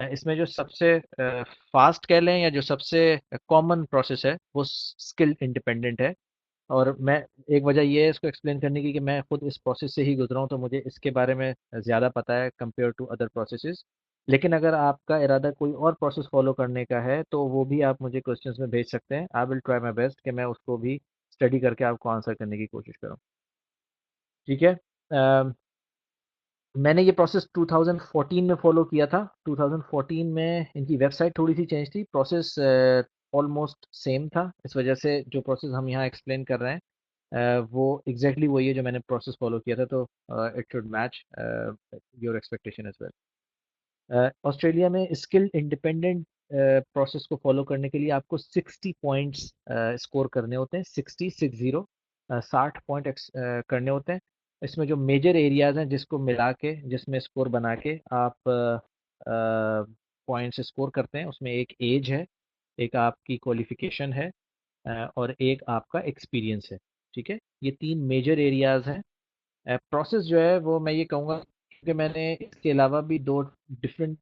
इसमें जो सबसे फास्ट कह लें या जो सबसे कॉमन प्रोसेस है वो स्किल इंडिपेंडेंट है। और मैं एक वजह ये है इसको एक्सप्लेन करने की कि मैं खुद इस प्रोसेस से ही गुजरा हूँ, तो मुझे इसके बारे में ज़्यादा पता है कंपेयर टू अदर प्रोसेसेस। लेकिन अगर आपका इरादा कोई और प्रोसेस फॉलो करने का है तो वो भी आप मुझे क्वेश्चंस में भेज सकते हैं। I will try my best कि मैं उसको भी स्टडी करके आपको आंसर करने की कोशिश करूँ। ठीक है। मैंने ये प्रोसेस 2014 में फॉलो किया था। 2014 में इनकी वेबसाइट थोड़ी सी चेंज थी, प्रोसेस ऑलमोस्ट सेम था। इस वजह से जो प्रोसेस हम यहाँ एक्सप्लेन कर रहे हैं वो एग्जैक्टली वही है जो मैंने प्रोसेस फॉलो किया था, तो it should match your expectation as well. Australia में स्किल इंडिपेंडेंट प्रोसेस को फॉलो करने के लिए आपको 60 पॉइंट्स स्कोर करने होते हैं। 60 पॉइंट करने होते हैं। इसमें जो मेजर एरियाज हैं जिसको मिला के जिसमें स्कोर बना के आप पॉइंट्स स्कोर करते हैं, उसमें एक एज है, एक आपकी क्वालिफिकेशन है, और एक आपका एक्सपीरियंस है। ठीक है, ये तीन मेजर एरियाज हैं। प्रोसेस जो है वो मैं ये कहूँगा कि मैंने इसके अलावा भी दो डिफरेंट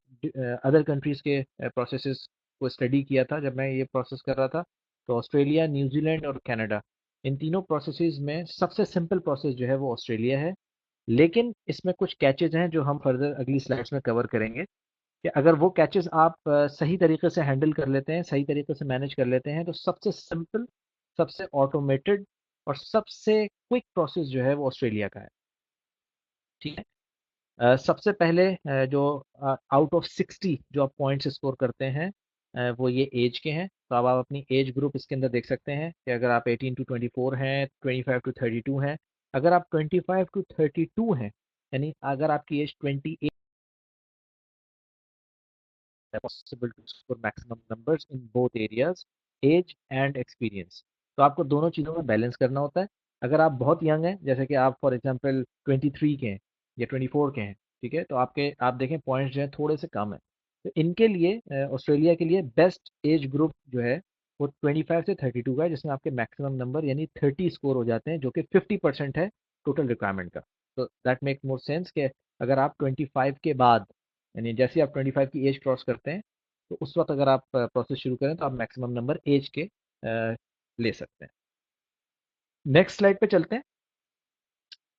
अदर कंट्रीज़ के प्रोसेसेस को स्टडी किया था जब मैं ये प्रोसेस कर रहा था। तो ऑस्ट्रेलिया, न्यूजीलैंड और कनाडा, इन तीनों प्रोसेसेस में सबसे सिंपल प्रोसेस जो है वो ऑस्ट्रेलिया है। लेकिन इसमें कुछ कैचेज हैं जो हम फर्दर अगली स्लाइड्स में कवर करेंगे कि अगर वो कैचेस आप सही तरीके से हैंडल कर लेते हैं, सही तरीके से मैनेज कर लेते हैं, तो सबसे सिंपल, सबसे ऑटोमेटेड और सबसे क्विक प्रोसेस जो है वो ऑस्ट्रेलिया का है। ठीक है। सबसे पहले जो आउट ऑफ 60 जो आप पॉइंट्स स्कोर करते हैं वो ये एज के हैं। तो अब आप अपनी एज ग्रुप इसके अंदर देख सकते हैं कि अगर आप 18 टू 24 हैं, 25 टू 32 हैं। अगर आप 25 टू 32 हैं, यानी अगर आपकी एज 28 है, possible to score maximum numbers in both areas, age and experience. तो आपको दोनों चीज़ों में बैलेंस करना होता है। अगर आप बहुत यंग हैं, जैसे कि आप फॉर एग्जांपल 23 के हैं या 24 के हैं, ठीक है, तो आपके आप देखें पॉइंट्स जो हैं थोड़े से कम है। तो इनके लिए ऑस्ट्रेलिया के लिए बेस्ट एज ग्रुप जो है वो 25 से 32 का है, जिसमें आपके मैक्सिमम नंबर यानी 30 स्कोर हो जाते हैं, जो कि 50% है टोटल रिक्वायरमेंट का। तो दैट मेक मोर सेंस कि अगर आप 25 के बाद, यानी जैसे ही आप 25 की एज क्रॉस करते हैं, तो उस वक्त अगर आप प्रोसेस शुरू करें तो आप मैक्सिमम नंबर एज के ले सकते हैं। नेक्स्ट स्लाइड पे चलते हैं।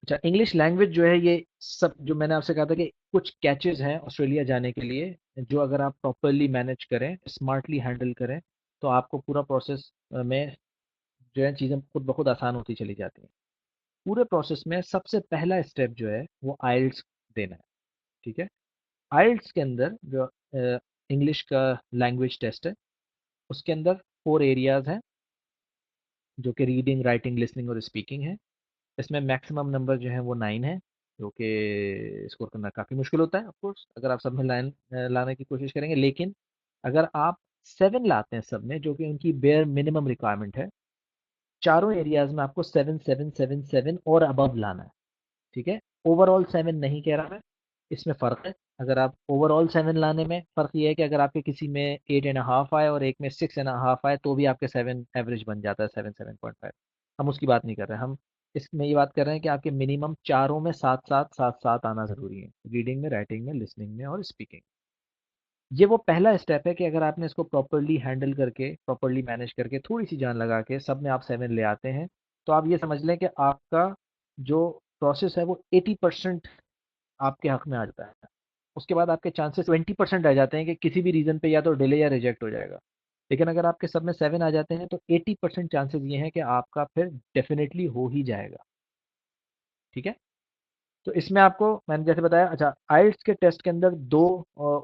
अच्छा, इंग्लिश लैंग्वेज जो है, ये सब जो मैंने आपसे कहा था कि कुछ कैचेस हैं ऑस्ट्रेलिया जाने के लिए, जो अगर आप प्रॉपरली मैनेज करें, स्मार्टली हैंडल करें, तो आपको पूरा प्रोसेस में जो है चीज़ें खुद ब खुद आसान होती चली जाती हैं। पूरे प्रोसेस में सबसे पहला स्टेप जो है वो आइल्स देना है। ठीक है। आइल्स के अंदर जो इंग्लिश का लैंग्वेज टेस्ट है, उसके अंदर 4 एरियाज हैं, जो कि रीडिंग, राइटिंग, लिसनिंग और स्पीकिंग है। इसमें मैक्सिमम नंबर जो है वो 9 है, जो कि स्कोर करना काफ़ी मुश्किल होता है ऑफ कोर्स अगर आप सब में लाइन लाने की कोशिश करेंगे। लेकिन अगर आप 7 लाते हैं सब में, जो कि उनकी बेयर मिनिमम रिक्वायरमेंट है, चारों एरियाज में आपको 7 7 7 7 और अबव लाना है। ठीक है। ओवरऑल 7 नहीं कह रहा मैं, इसमें फ़र्क है। अगर आप ओवरऑल 7 लाने में फ़र्क ये है कि अगर आपके किसी में 8.5 आए और एक में 6.5 आए, तो भी आपके 7 एवरेज बन जाता है, 7 7.5। हम उसकी बात नहीं कर रहे हैं, हम इसमें ये बात कर रहे हैं कि आपके मिनिमम चारों में 7 7 7 7 आना ज़रूरी है, रीडिंग में, राइटिंग में, लिसनिंग में और स्पीकिंग। ये वो पहला स्टेप है कि अगर आपने इसको प्रॉपरली हैंडल करके, प्रॉपरली मैनेज करके, थोड़ी सी जान लगा के सब में आप 7 ले आते हैं, तो आप ये समझ लें कि आपका जो प्रोसेस है वो 80% आपके हक में आ जाता है। उसके बाद आपके चांसेस 20% रह जाते हैं कि किसी भी रीज़न पे या तो डिले या रिजेक्ट हो जाएगा। लेकिन अगर आपके सब में 7 आ जाते हैं तो 80% चांसेस ये हैं कि आपका फिर डेफिनेटली हो ही जाएगा। ठीक है। तो इसमें आपको मैंने जैसे बताया, अच्छा, आइल्स के टेस्ट के अंदर दो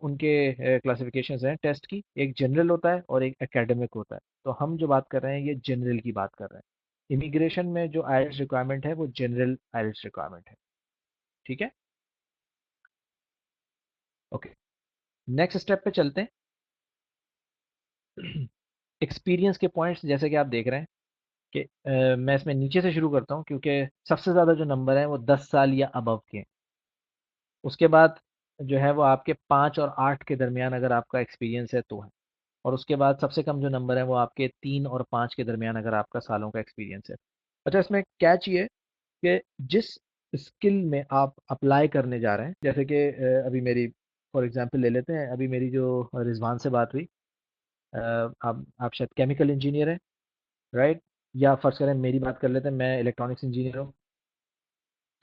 उनके क्लासिफिकेशंस हैं टेस्ट की, एक जनरल होता है और एक एकेडमिक होता है। तो हम जो बात कर रहे हैं ये जनरल की बात कर रहे हैं। इमिग्रेशन में जो आइल्स रिक्वायरमेंट है वो जनरल आइल्स रिक्वायरमेंट है। ठीक है। ओके, नेक्स्ट स्टेप पे चलते हैं। एक्सपीरियंस के पॉइंट्स जैसे कि आप देख रहे हैं कि मैं इसमें नीचे से शुरू करता हूँ, क्योंकि सबसे ज़्यादा जो नंबर है वो 10 साल या अबव के हैं। उसके बाद जो है वो आपके 5 और 8 के दरमियान अगर आपका एक्सपीरियंस है तो है। और उसके बाद सबसे कम जो नंबर है वो आपके 3 और 5 के दरमियान अगर आपका सालों का एक्सपीरियंस है। अच्छा, इसमें कैच ये है कि जिस स्किल में आप अप्लाई करने जा रहे हैं, जैसे कि अभी मेरी फॉर एग्जांपल ले लेते हैं, अभी मेरी जो रिजवान से बात हुई, आप शायद केमिकल इंजीनियर हैं, राइट? या फर्ज करें मेरी बात कर लेते हैं, मैं इलेक्ट्रॉनिक्स इंजीनियर हूँ।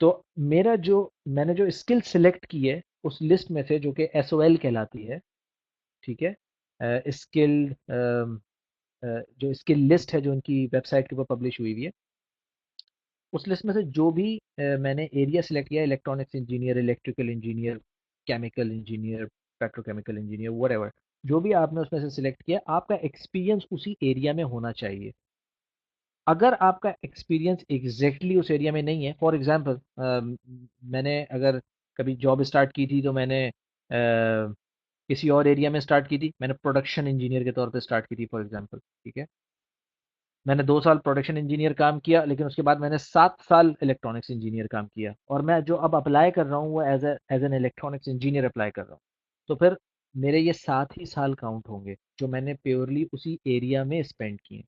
तो मेरा जो मैंने जो स्किल सिलेक्ट की है उस लिस्ट में से, जो कि एसओएल कहलाती है, ठीक है, स्किल जो स्किल लिस्ट है जो उनकी वेबसाइट के ऊपर पब्लिश हुई हुई है, उस लिस्ट में से जो भी मैंने एरिया सिलेक्ट किया, electronics engineer, electrical engineer, chemical engineer, petrochemical engineer, what, जो भी आपने उसमें से सिलेक्ट किया, आपका एक्सपीरियंस उसी एरिया में होना चाहिए। अगर आपका एक्सपीरियंस एग्जैक्टली उस एरिया में नहीं है, फॉर एग्जांपल मैंने अगर कभी जॉब स्टार्ट की थी तो मैंने किसी और एरिया में स्टार्ट की थी, मैंने प्रोडक्शन इंजीनियर के तौर पे स्टार्ट की थी फॉर एग्जांपल, ठीक है। मैंने 2 साल प्रोडक्शन इंजीनियर काम किया, लेकिन उसके बाद मैंने 7 साल इलेक्ट्रॉनिक्स इंजीनियर काम किया, और मैं जो अब अप्लाई कर रहा हूँ वो as an electronics engineer apply कर रहा हूँ। तो फिर मेरे ये 7 ही साल काउंट होंगे जो मैंने प्योरली उसी एरिया में स्पेंड किए।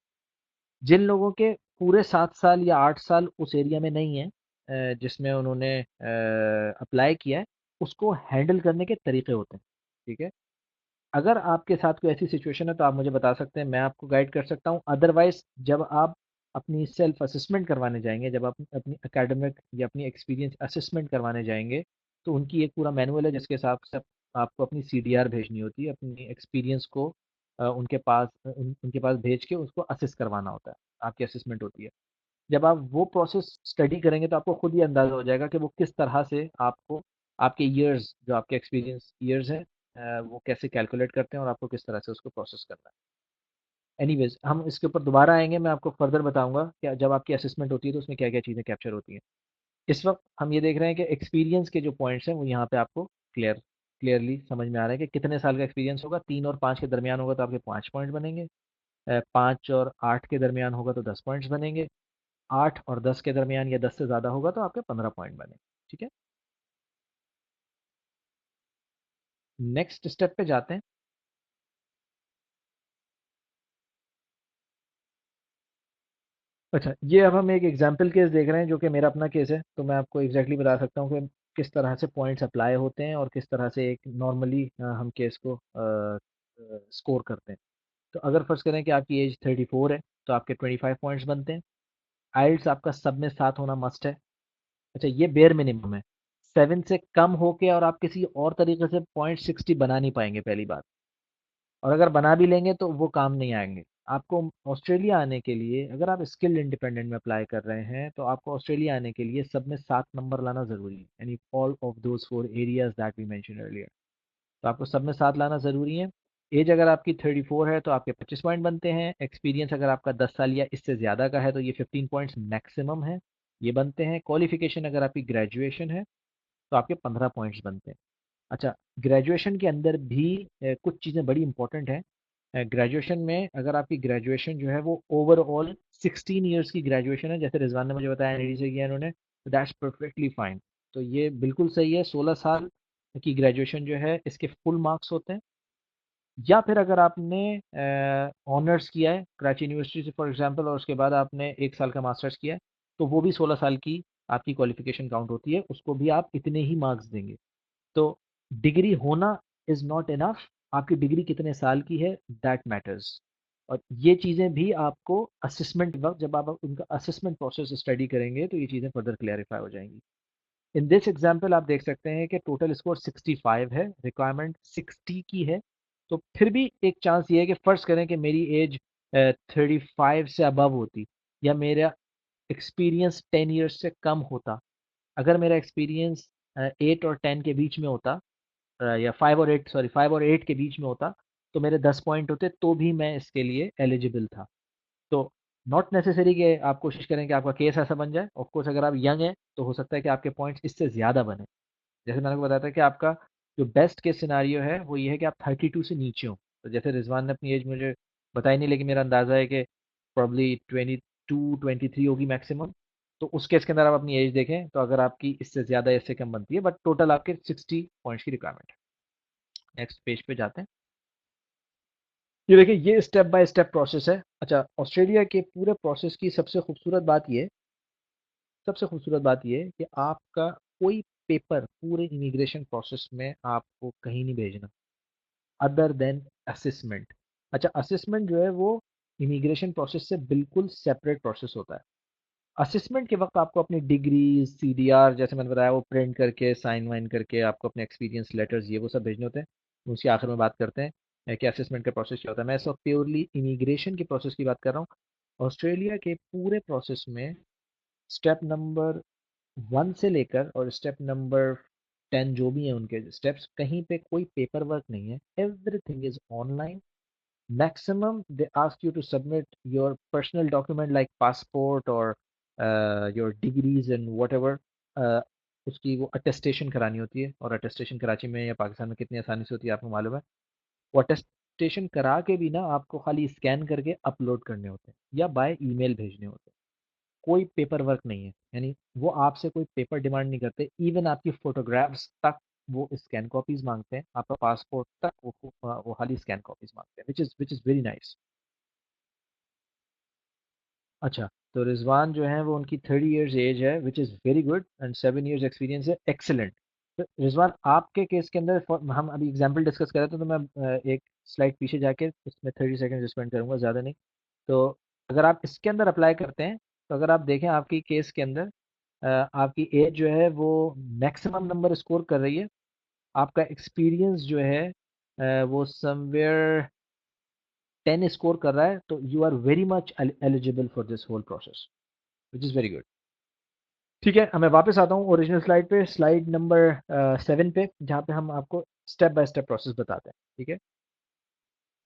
जिन लोगों के पूरे 7 साल या 8 साल उस एरिया में नहीं है जिसमें उन्होंने अप्लाई किया है, उसको हैंडल करने के तरीके होते हैं, ठीक है। अगर आपके साथ कोई ऐसी सिचुएशन है तो आप मुझे बता सकते हैं, मैं आपको गाइड कर सकता हूँ। अदरवाइज जब आप अपनी सेल्फ असेसमेंट करवाने जाएंगे, जब आप अपनी एकेडमिक या अपनी एक्सपीरियंस असेसमेंट करवाने जाएंगे, तो उनकी एक पूरा मैनुअल है जिसके हिसाब से आपको अपनी सीडीआर भेजनी होती है, अपनी एक्सपीरियंस को उनके पास भेज के उसको असेस करवाना होता है, आपकी असेसमेंट होती है। जब आप वो प्रोसेस स्टडी करेंगे तो आपको खुद ही अंदाजा हो जाएगा कि वो किस तरह से आपको आपके ईयर्स, जो आपके एक्सपीरियंस ईयर्स हैं, वो कैसे कैलकुलेट करते हैं और आपको किस तरह से उसको प्रोसेस करना है। एनीवेज, हम इसके ऊपर दोबारा आएंगे, मैं आपको फर्दर बताऊंगा कि जब आपकी असेसमेंट होती है तो उसमें क्या क्या चीज़ें कैप्चर होती हैं। इस वक्त हम ये देख रहे हैं कि एक्सपीरियंस के जो पॉइंट्स हैं वो यहाँ पे आपको क्लियरली समझ में आ रहा है कि कितने साल का एक्सपीरियंस होगा। 3 और 5 के दरमियान होगा तो आपके 5 पॉइंट बनेंगे, 5 और 8 के दरमियान होगा तो 10 पॉइंट्स बनेंगे, 8 और 10 के दरमियान या 10 से ज़्यादा होगा तो आपके 15 पॉइंट बने, ठीक है। नेक्स्ट स्टेप पे जाते हैं। अच्छा, ये अब हम एक एग्जाम्पल केस देख रहे हैं जो कि मेरा अपना केस है, तो मैं आपको एग्जैक्टली बता सकता हूँ कि किस तरह से पॉइंट्स अप्लाई होते हैं और किस तरह से एक नॉर्मली हम केस को स्कोर करते हैं। तो अगर फर्ज करें कि आपकी एज 34 है तो आपके 25 पॉइंट्स बनते हैं। आइल्स आपका सब में 7 होना मस्ट है। अच्छा, ये बेयर मिनिमम है। 7 से कम होके और आप किसी और तरीके से पॉइंट 60 बना नहीं पाएंगे, पहली बात। और अगर बना भी लेंगे तो वो काम नहीं आएंगे आपको। ऑस्ट्रेलिया आने के लिए, अगर आप स्किल इंडिपेंडेंट में अप्लाई कर रहे हैं, तो आपको ऑस्ट्रेलिया आने के लिए सब में 7 नंबर लाना जरूरी है, यानी all of those 4 areas that we mention earlier. तो आपको सब में 7 लाना ज़रूरी है। एज अगर आपकी 34 है तो आपके 25 पॉइंट बनते हैं। एक्सपीरियंस अगर आपका 10 साल या इससे ज़्यादा का है तो ये 15 पॉइंट्स मैक्सिमम है, ये बनते हैं। क्वालिफिकेशन अगर आपकी ग्रेजुएशन है तो आपके 15 पॉइंट्स बनते हैं। अच्छा, ग्रेजुएशन के अंदर भी कुछ चीज़ें बड़ी इंपॉर्टेंट हैं। ग्रेजुएशन में अगर आपकी ग्रेजुएशन जो है वो ओवरऑल 16 ईयर्स की ग्रेजुएशन है, जैसे रिजवान ने मुझे बताया एनआईडी से किया इन्होंने, तो दैट्स परफेक्टली फाइन। तो ये बिल्कुल सही है। 16 साल की ग्रेजुएशन जो है इसके फुल मार्क्स होते हैं। या फिर अगर आपने ऑनर्स किया है कराची यूनिवर्सिटी से फॉर एग्जांपल, और उसके बाद आपने 1 साल का मास्टर्स किया है, तो वो भी 16 साल की आपकी क्वालिफिकेशन काउंट होती है, उसको भी आप इतने ही मार्क्स देंगे। तो डिग्री होना इज नॉट इनफ, आपकी डिग्री कितने साल की है दैट मैटर्स। और ये चीज़ें भी आपको असेसमेंट वक्त, जब आप उनका असेसमेंट प्रोसेस स्टडी करेंगे तो ये चीज़ें फर्दर क्लैरिफाई हो जाएंगी। इन दिस एग्जाम्पल आप देख सकते हैं कि टोटल स्कोर 65 है, रिक्वायरमेंट 60 की है। तो फिर भी एक चांस ये है कि फर्ज करें कि मेरी एज 35 से अबव होती, या मेरा एक्सपीरियंस 10 ईयर्स से कम होता। अगर मेरा एक्सपीरियंस 8 और 10 के बीच में होता, या 5 और 8, सॉरी 5 और 8 के बीच में होता, तो मेरे 10 पॉइंट होते तो भी मैं इसके लिए एलिजिबल था। तो नॉट नेसेसरी कि आप कोशिश करें कि आपका केस ऐसा बन जाए। ऑफ कोर्स अगर आप यंग हैं तो हो सकता है कि आपके पॉइंट्स इससे ज़्यादा बने। जैसे मैंने आपको बताया था कि आपका जो बेस्ट केस सिनारियो है वो ये है कि आप 32 से नीचे हो। तो जैसे रिजवान ने अपनी एज मुझे बताई नहीं, लेकिन मेरा अंदाज़ा है कि प्रॉब्ली 22 23 होगी मैक्सिमम। तो उस केस के अंदर आप अपनी एज देखें तो अगर आपकी इससे ज़्यादा या इससे कम बनती है, बट टोटल आपके 60 पॉइंट्स की रिक्वायरमेंट है। नेक्स्ट पेज पे जाते हैं। ये देखिए, ये स्टेप बाय स्टेप प्रोसेस है। अच्छा, ऑस्ट्रेलिया के पूरे प्रोसेस की सबसे खूबसूरत बात ये है कि आपका कोई पेपर पूरे इमिग्रेशन प्रोसेस में आपको कहीं नहीं भेजना अदर देन असेसमेंट। अच्छा, असेसमेंट जो है वो इमिग्रेशन प्रोसेस से बिल्कुल सेपरेट प्रोसेस होता है। असेसमेंट के वक्त आपको अपनी डिग्री सीडीआर जैसे मैंने बताया वो प्रिंट करके साइन वाइन करके आपको अपने एक्सपीरियंस लेटर्स ये वो सब भेजने होते हैं। उसके आखिर में बात करते हैं कि असेसमेंट का प्रोसेस क्या होता है। मैं इस वक्त प्योरली इमिग्रेशन के प्रोसेस की बात कर रहा हूँ। ऑस्ट्रेलिया के पूरे प्रोसेस में स्टेप नंबर 1 से लेकर और स्टेप नंबर 10 जो भी हैं उनके स्टेप्स, कहीं पे कोई पेपर वर्क नहीं है। Everything is online. Maximum, they ask you to submit your personal document like passport or your degrees and whatever. uh, उसकी वो अटेस्टेशन करानी होती है, और अटेस्टेशन कराची में या पाकिस्तान में कितनी आसानी से होती है आपको मालूम है। वो अटेस्टेशन करा के भी ना आपको खाली स्कैन करके अपलोड करने होते हैं या बाय ईमेल भेजने होते हैं। कोई पेपर वर्क नहीं है, यानी वो आपसे कोई पेपर डिमांड नहीं करते। इवन आपकी फोटोग्राफ्स तक वो स्कैन कॉपीज मांगते हैं, आपका पासपोर्ट तक वो खाली स्कैन कॉपीज मांगते हैं, विच इज़ वेरी नाइस। अच्छा, तो रिजवान जो है वो उनकी 30 इयर्स एज है विच is very good, and 7 years experience है, एक्सेलेंट। तो रिजवान आपके केस के अंदर हम अभी एग्जांपल डिस्कस कर रहे थे, तो मैं एक स्लाइड पीछे जाके उसमें 30 सेकेंड स्पेंड करूंगा, ज़्यादा नहीं। तो अगर आप इसके अंदर अप्लाई करते हैं, तो अगर आप देखें आपकी केस के अंदर आपकी एज जो है वो मैक्सिमम नंबर स्कोर कर रही है। आपका एक्सपीरियंस जो है वो समवेयर 10 स्कोर कर रहा है, तो you are very much eligible for this whole process, which is very good. ठीक है, मैं वापस आता हूँ ओरिजिनल स्लाइड पे, स्लाइड नंबर 7 पे, जहाँ पे हम आपको स्टेप बाय स्टेप प्रोसेस बताते हैं। ठीक है,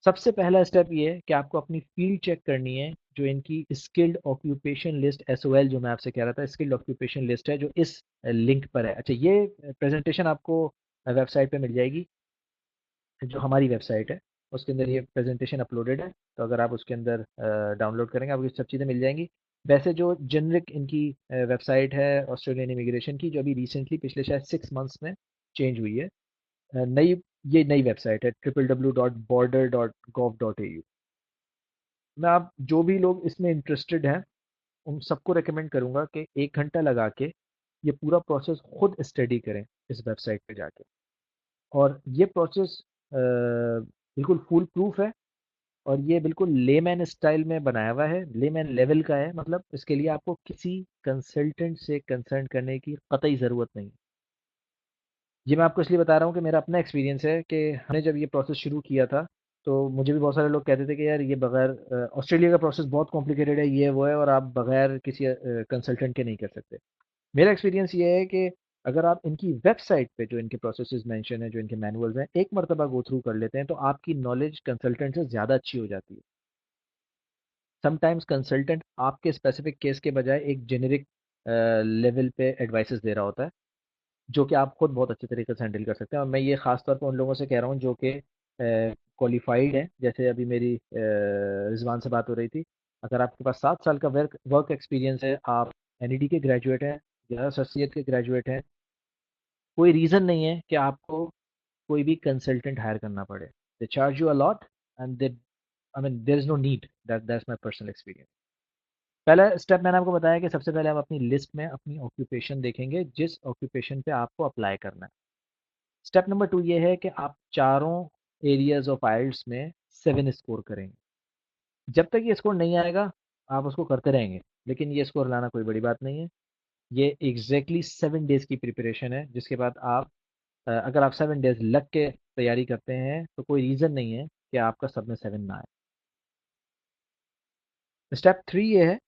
सबसे पहला स्टेप ये है कि आपको अपनी फील्ड चेक करनी है। जो इनकी स्किल्ड ऑक्यूपेशन लिस्ट एसओएल, जो मैं आपसे कह रहा था, स्किल्ड ऑक्यूपेशन लिस्ट है जो इस लिंक पर है। अच्छा, ये प्रेजेंटेशन आपको वेबसाइट पे मिल जाएगी, जो हमारी वेबसाइट है उसके अंदर ये प्रेजेंटेशन अपलोडेड है। तो अगर आप उसके अंदर डाउनलोड करेंगे आपको ये सब चीज़ें मिल जाएंगी। वैसे जो जेनरिक इनकी वेबसाइट है ऑस्ट्रेलियन इमिग्रेशन की, जो अभी रिसेंटली पिछले शायद 6 मंथ्स में चेंज हुई है, नई, ये नई वेबसाइट है www.border.gov.au। मैं आप जो भी लोग इसमें इंटरेस्टेड हैं उन सबको रेकमेंड करूंगा कि 1 घंटा लगा के ये पूरा प्रोसेस खुद स्टडी करें इस वेबसाइट पे जाके। और ये प्रोसेस बिल्कुल फूल प्रूफ है, और ये बिल्कुल लेमैन स्टाइल में बनाया हुआ है, लेमैन लेवल का है। मतलब इसके लिए आपको किसी कंसल्टेंट से कंसल्ट करने की कतई ज़रूरत नहीं। ये मैं आपको इसलिए बता रहा हूँ कि मेरा अपना एक्सपीरियंस है कि हमने जब ये प्रोसेस शुरू किया था, तो मुझे भी बहुत सारे लोग कहते थे कि यार ये बगैर ऑस्ट्रेलिया का प्रोसेस बहुत कॉम्प्लिकेटेड है, ये वो है, और आप बगैर किसी कंसल्टेंट के नहीं कर सकते। मेरा एक्सपीरियंस ये है कि अगर आप इनकी वेबसाइट पे जो इनके प्रोसेसेस मेंशन है, जो इनके मैनुअल्स हैं, एक मरतबा गो थ्रू कर लेते हैं, तो आपकी नॉलेज कंसल्टेंट से ज़्यादा अच्छी हो जाती है। समटाइम्स कंसल्टेंट आपके स्पेसिफिक केस के बजाय एक जेनेरिक लेवल पे एडवाइसेस दे रहा होता है, जो कि आप खुद बहुत अच्छे तरीके से हैंडल कर सकते हैं। और मैं ये खास तौर पर उन लोगों से कह रहा हूँ जो कि क्वालिफाइड है। जैसे अभी मेरी रिजवान से बात हो रही थी, अगर आपके पास 7 साल का वर्क वर्क एक्सपीरियंस है, आप एनईडी के ग्रेजुएट हैं या एसोसिएट के ग्रेजुएट हैं, कोई रीज़न नहीं है कि आपको कोई भी कंसल्टेंट हायर करना पड़े। They charge you a lot, and they, I mean there is no need, that's my personal experience. पहला स्टेप मैंने आपको बताया कि सबसे पहले आप अपनी लिस्ट में अपनी ऑक्यूपेशन देखेंगे जिस ऑक्यूपेशन पे आपको अप्लाई करना है। स्टेप नंबर 2 ये है कि आप चारों एरियाज ऑफ आइल्स में 7 स्कोर करेंगे। जब तक ये स्कोर नहीं आएगा आप उसको करते रहेंगे, लेकिन ये स्कोर लाना कोई बड़ी बात नहीं है। ये एग्जैक्टली 7 डेज की प्रिपरेशन है, जिसके बाद आप अगर आप 7 डेज लग के तैयारी करते हैं तो कोई रीज़न नहीं है कि आपका सब में 7 ना आए। स्टेप 3 ये है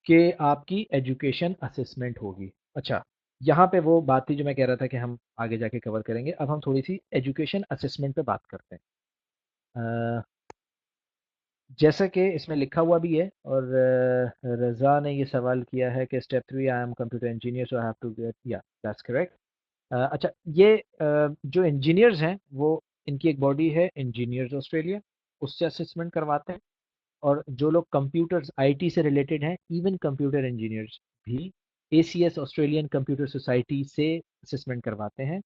कि आपकी एजुकेशन असेसमेंट होगी। अच्छा, यहाँ पे वो बात थी जो मैं कह रहा था कि हम आगे जाके कवर करेंगे। अब हम थोड़ी सी एजुकेशन असेसमेंट पे बात करते हैं। जैसा कि इसमें लिखा हुआ भी है, और रज़ा ने ये सवाल किया है कि step 3, I am computer engineer so I have to get, या दैट्स करेक्ट। अच्छा, ये जो इंजीनियर्स हैं वो, इनकी एक बॉडी है इंजीनियर्स ऑस्ट्रेलिया, उससे असेसमेंट करवाते हैं। और जो लोग कंप्यूटर्स आईटी से रिलेटेड हैं, इवन कंप्यूटर इंजीनियर्स भी एसीएस ऑस्ट्रेलियन कंप्यूटर सोसाइटी से असेसमेंट करवाते हैं।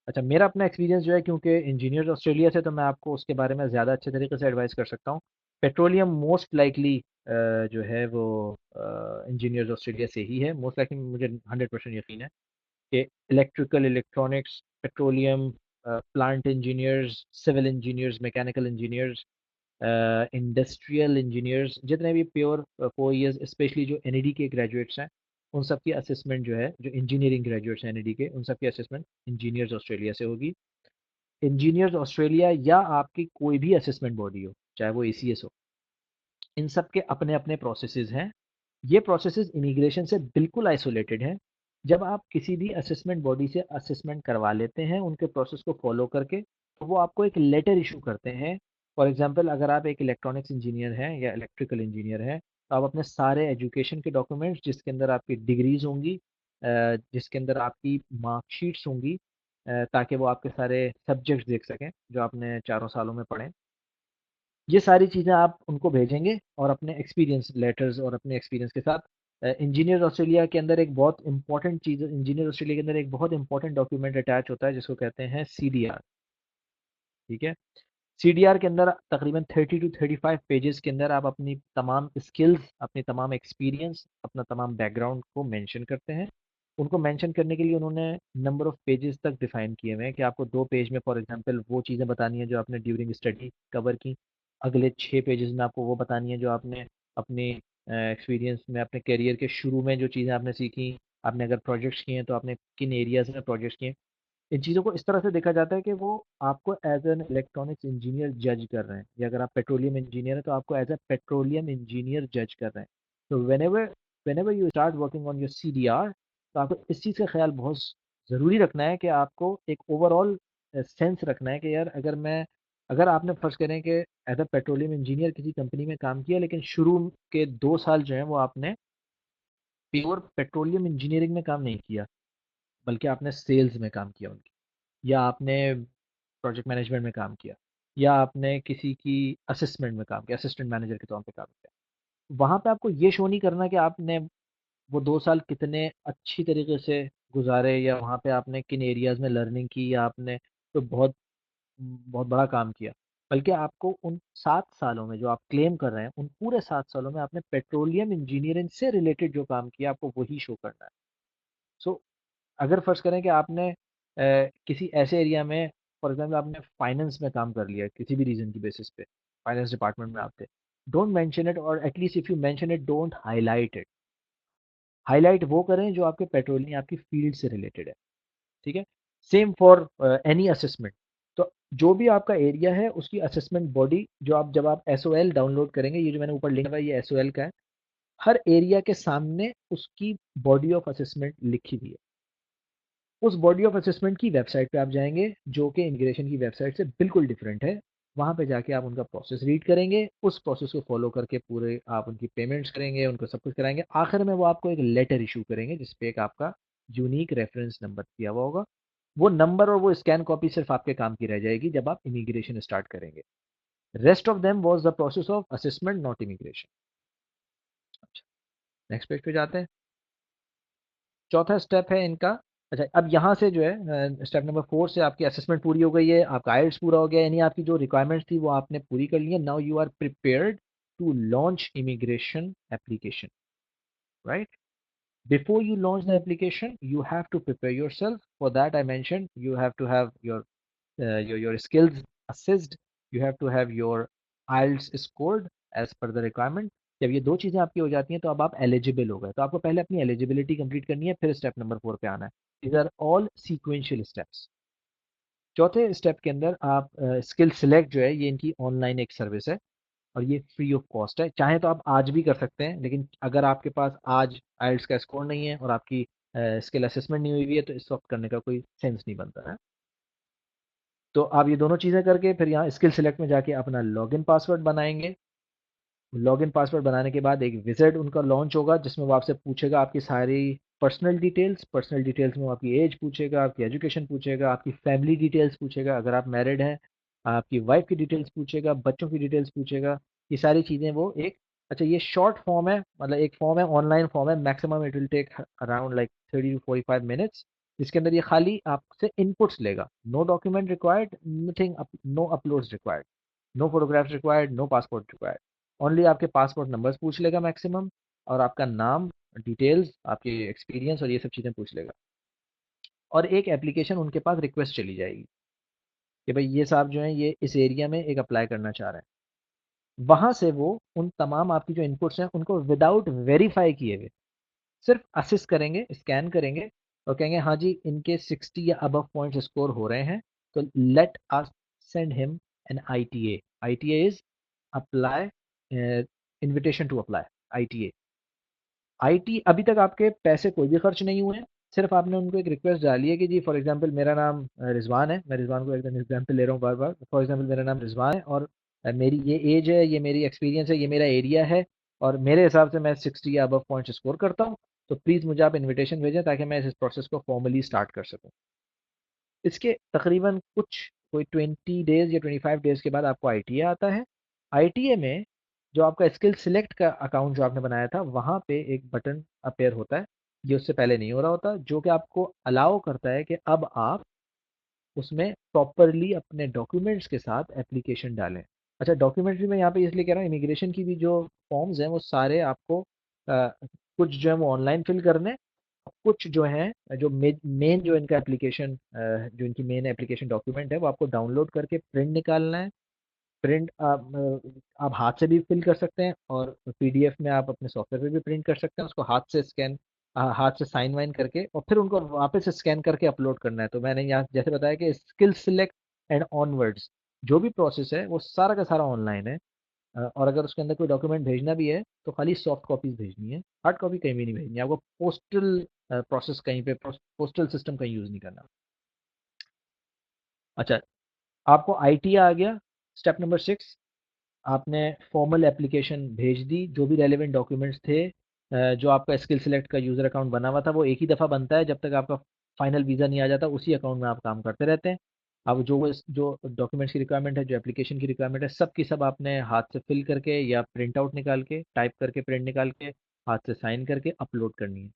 अच्छा, मेरा अपना एक्सपीरियंस जो है, क्योंकि इंजीनियर्स ऑस्ट्रेलिया से, तो मैं आपको उसके बारे में ज़्यादा अच्छे तरीके से एडवाइस कर सकता हूँ। पेट्रोलियम मोस्ट लाइकली जो है वो इंजीनियर्स ऑस्ट्रेलिया से ही है, मोस्ट लाइकली, मुझे 100% यकीन है। कि electrical, electronics, petroleum, plant engineers, civil engineers, mechanical engineers, industrial engineers, जितने भी प्योर 4 इयर्स स्पेशली जो एनईडी के ग्रेजुएट्स हैं, उन सब की असेसमेंट जो है, जो इंजीनियरिंग ग्रेजुएट्स हैं एनईडी के, उन सब की असेसमेंट इंजीनियर्स ऑस्ट्रेलिया से होगी। इंजीनियर्स ऑस्ट्रेलिया या आपकी कोई भी असेसमेंट बॉडी हो, चाहे वो एसीएस हो, इन सब के अपने अपने प्रोसेसेस हैं। ये प्रोसेसेस इमिग्रेशन से बिल्कुल आइसोलेटेड हैं। जब आप किसी भी असेसमेंट बॉडी से असेसमेंट करवा लेते हैं उनके प्रोसेस को फॉलो करके, तो वो आपको एक लेटर इशू करते हैं। फॉर एग्जांपल, अगर आप एक इलेक्ट्रॉनिक्स इंजीनियर हैं या इलेक्ट्रिकल इंजीनियर हैं, तो आप अपने सारे एजुकेशन के डॉक्यूमेंट्स, जिसके अंदर आपकी डिग्रीज होंगी, जिसके अंदर आपकी मार्कशीट्स होंगी, ताकि वो आपके सारे सब्जेक्ट्स देख सकें जो आपने चारों सालों में पढ़े, ये सारी चीज़ें आप उनको भेजेंगे और अपने एक्सपीरियंस लेटर्स और अपने एक्सपीरियंस के साथ इंजीनियर ऑस्ट्रेलिया के अंदर एक बहुत इंपॉर्टेंट चीज़, इंजीनियर ऑस्ट्रेलिया के अंदर एक बहुत इंपॉर्टेंट डॉक्यूमेंट अटैच होता है जिसको कहते हैं सीडीआर। ठीक है। सीडीआर के अंदर तकरीबन 30 to 35 पेजेस के अंदर आप अपनी तमाम स्किल्स, अपनी तमाम एक्सपीरियंस, अपना तमाम बैकग्राउंड को मेंशन करते हैं। उनको मेंशन करने के लिए उन्होंने नंबर ऑफ पेजेस तक डिफाइन किए हुए हैं कि आपको 2 पेज में फॉर एग्जांपल वो चीज़ें बतानी है जो आपने ड्यूरिंग स्टडी कवर की, अगले 6 पेजेस में आपको वो बतानी है जो आपने अपने एक्सपीरियंस में, अपने करियर के शुरू में जो चीज़ें आपने सीखी, आपने अगर प्रोजेक्ट्स किए हैं तो आपने किन एरियाज में प्रोजेक्ट्स किए। इन चीज़ों को इस तरह से देखा जाता है कि वो आपको एज एन इलेक्ट्रॉनिक्स इंजीनियर जज कर रहे हैं, या अगर आप पेट्रोलियम इंजीनियर हैं तो आपको एज ए पेट्रोलियम इंजीनियर जज कर रहे हैं। तो whenever you start working on your CDR, तो आपको इस चीज़ का ख्याल बहुत ज़रूरी रखना है कि आपको एक ओवरऑल सेंस रखना है कि यार, अगर आपने फर्ज करें कि एज ए पेट्रोलियम इंजीनियर किसी कंपनी में काम किया, लेकिन शुरू के 2 साल जो है वो आपने प्योर पेट्रोलियम इंजीनियरिंग में काम नहीं किया, बल्कि आपने सेल्स में काम किया उनकी, या आपने प्रोजेक्ट मैनेजमेंट में काम किया, या आपने किसी की असिस्टेंट में काम किया, असिस्टेंट मैनेजर के तौर पे काम किया, वहाँ पे आपको ये शो नहीं करना कि आपने वो 2 साल कितने अच्छी तरीके से गुजारे, या वहाँ पे आपने किन एरियाज में लर्निंग की, या आपने तो बहुत बहुत बड़ा काम किया। बल्कि आपको उन 7 सालों में जो आप क्लेम कर रहे हैं, उन पूरे 7 सालों में आपने पेट्रोलियम इंजीनियरिंग से रिलेटेड जो काम किया, आपको वही शो करना है। सो अगर फर्ज करें कि आपने किसी ऐसे एरिया में, फॉर एग्जांपल आपने फाइनेंस में काम कर लिया किसी भी रीजन की बेसिस पे, फाइनेंस डिपार्टमेंट में आप थे, डोंट मेंशन इट, और at least if you mention it, don't highlight it. Highlight वो करें जो आपके पेट्रोलिंग, आपकी फील्ड से रिलेटेड है। ठीक है। Same for any assessment. तो जो भी आपका एरिया है उसकी असेसमेंट बॉडी, जो आप जब आप एसओएल डाउनलोड करेंगे, ये जो मैंने ऊपर लिखा है ये एसओएल का है, हर एरिया के सामने उसकी बॉडी ऑफ असेसमेंट लिखी हुई है। उस बॉडी ऑफ असेसमेंट की वेबसाइट पे आप जाएंगे, जो कि इमिग्रेशन की वेबसाइट से बिल्कुल डिफरेंट है। वहाँ पे जाके आप उनका प्रोसेस रीड करेंगे, उस प्रोसेस को फॉलो करके पूरे आप उनकी पेमेंट्स करेंगे, उनको सब कुछ कराएंगे, आखिर में वो आपको एक लेटर इशू करेंगे जिसपे एक आपका यूनिक रेफरेंस नंबर दिया हुआ होगा। वो नंबर और वो स्कैन कॉपी सिर्फ आपके काम की रह जाएगी जब आप इमिग्रेशन स्टार्ट करेंगे। Rest of them was the process of assessment, not immigration. अच्छा, नेक्स्ट पेज पे जाते हैं। चौथा स्टेप है इनका। अच्छा, अब यहाँ से जो है स्टेप नंबर 4 से आपकी असेसमेंट पूरी हो गई है, आपका आइल्स पूरा हो गया, यानी आपकी जो रिक्वायरमेंट्स थी वो आपने पूरी कर ली है। Now you are prepared to launch immigration application, right? Before you launch the application, you have to prepare yourself. For that, I mentioned you have to have your skills assessed. You have to have your IELTS scored as per the requirement. जब ये दो चीज़ें आपकी हो जाती हैं तो अब आप एलिजिबल हो गए। तो आपको पहले अपनी एलिजिबिलिटी कंप्लीट करनी है, फिर स्टेप नंबर 4 पे आना है। These are all sequential steps. चौथे स्टेप के अंदर आप स्किल सिलेक्ट जो है, ये इनकी ऑनलाइन एक सर्विस है और ये फ्री ऑफ कॉस्ट है। चाहे तो आप आज भी कर सकते हैं, लेकिन अगर आपके पास आज आइल्स का स्कोर नहीं है और आपकी स्किल असेसमेंट नहीं हुई है, तो इस वक्त करने का कोई सेंस नहीं बनता है। तो आप ये दोनों चीज़ें करके फिर यहाँ स्किल सिलेक्ट में जाके अपना लॉगिन पासवर्ड बनाएंगे। लॉगिन पासवर्ड बनाने के बाद एक विजिट उनका लॉन्च होगा जिसमें वो आपसे पूछेगा आपकी सारी पर्सनल डिटेल्स में वो आपकी एज पूछेगा, आपकी एजुकेशन पूछेगा, आपकी फैमिली डिटेल्स पूछेगा, अगर आप मैरिड हैं आपकी वाइफ की डिटेल्स पूछेगा, बच्चों की डिटेल्स पूछेगा। ये सारी चीज़ें वो एक, अच्छा ये शॉर्ट फॉर्म है, मतलब एक फॉर्म है, ऑनलाइन फॉर्म है, maximum it will take around like 30 to 45 minutes. इसके अंदर ये खाली आपसे इनपुट्स लेगा। No document required, nothing, no uploads required, no photographs required, no passport required. Only आपके पासपोर्ट नंबर्स पूछ लेगा मैक्सिमम, और आपका नाम, डिटेल्स, आपके एक्सपीरियंस और ये सब चीज़ें पूछ लेगा। और एक एप्लीकेशन उनके पास रिक्वेस्ट चली जाएगी कि भाई ये साहब जो है ये इस एरिया में एक अप्लाई करना चाह रहे हैं। वहां से वो उन तमाम आपकी जो इनपुट्स हैं उनको विदाउट वेरीफाई किए हुए सिर्फ असिस्ट करेंगे, स्कैन करेंगे और कहेंगे हाँ जी इनके 60 या अबव पॉइंट स्कोर हो रहे हैं, तो let us send him an ITA. ITA is apply, invitation to apply, ITA. IT अभी तक आपके पैसे कोई भी खर्च नहीं हुए हैं, सिर्फ आपने उनको एक रिक्वेस्ट डाली है कि जी फॉर एग्जांपल मेरा नाम रिजवान है, मैं रिजवान को एकदम एग्जांपल ले रहा हूँ बार बार, फॉर एग्जांपल मेरा नाम रिजवान है और मेरी ये एज है, ये मेरी एक्सपीरियंस है, ये मेरा एरिया है और मेरे हिसाब से मैं 60 या अबव पॉइंट स्कोर करता हूँ, तो प्लीज़ मुझे आप इन्विटेशन भेजें ताकि मैं इस प्रोसेस को फॉर्मली स्टार्ट कर सकूँ। इसके तकरीबन कुछ कोई 20 डेज या 25 डेज के बाद आपको आईटीए आता है। आईटीए में जो आपका स्किल सिलेक्ट का अकाउंट जो आपने बनाया था वहाँ पे एक बटन अपेयर होता है, ये उससे पहले नहीं हो रहा होता, जो कि आपको अलाउ करता है कि अब आप उसमें प्रॉपरली अपने डॉक्यूमेंट्स के साथ एप्लीकेशन डालें। अच्छा, डॉक्यूमेंट्स भी मैं यहाँ पे इसलिए कह रहा हूँ, इमिग्रेशन की भी जो फॉर्म्स हैं वो सारे आपको कुछ जो है वो ऑनलाइन फिल करने, कुछ जो है जो मेन जो इनका एप्लीकेशन जो इनकी मेन एप्लीकेशन डॉक्यूमेंट है वो आपको डाउनलोड करके प्रिंट निकालना है। प्रिंट आप हाथ से भी फिल कर सकते हैं और पीडीएफ में आप अपने सॉफ्टवेयर पे भी प्रिंट कर सकते हैं, उसको हाथ से स्कैन, हाथ से साइन वाइन करके और फिर उनको वापस स्कैन करके अपलोड करना है। तो मैंने यहाँ जैसे बताया कि स्किल सिलेक्ट एंड ऑनवर्ड्स जो भी प्रोसेस है वो सारा का सारा ऑनलाइन है। और अगर उसके अंदर कोई डॉक्यूमेंट भेजना भी है तो खाली सॉफ्ट कॉपीज भेजनी है, हार्ड कॉपी कहीं भी नहीं भेजनी है आपको। पोस्टल प्रोसेस कहीं पे, पोस्टल सिस्टम कहीं यूज नहीं करना। अच्छा, आपको आईटी आ गया। स्टेप नंबर 6, आपने फॉर्मल एप्लीकेशन भेज दी, जो भी रेलेवेंट डॉक्यूमेंट्स थे, जो आपका स्किल सेलेक्ट का यूज़र अकाउंट बना हुआ था वो एक ही दफ़ा बनता है, जब तक आपका फाइनल वीज़ा नहीं आ जाता उसी अकाउंट में आप काम करते रहते हैं। अब जो डॉक्यूमेंट्स की रिक्वायरमेंट है, जो एप्लीकेशन की रिक्वायरमेंट है, सब की सब आपने हाथ से फिल करके या प्रिंट आउट निकाल के, टाइप करके, प्रिंट निकाल के, हाथ से साइन करके अपलोड करनी है।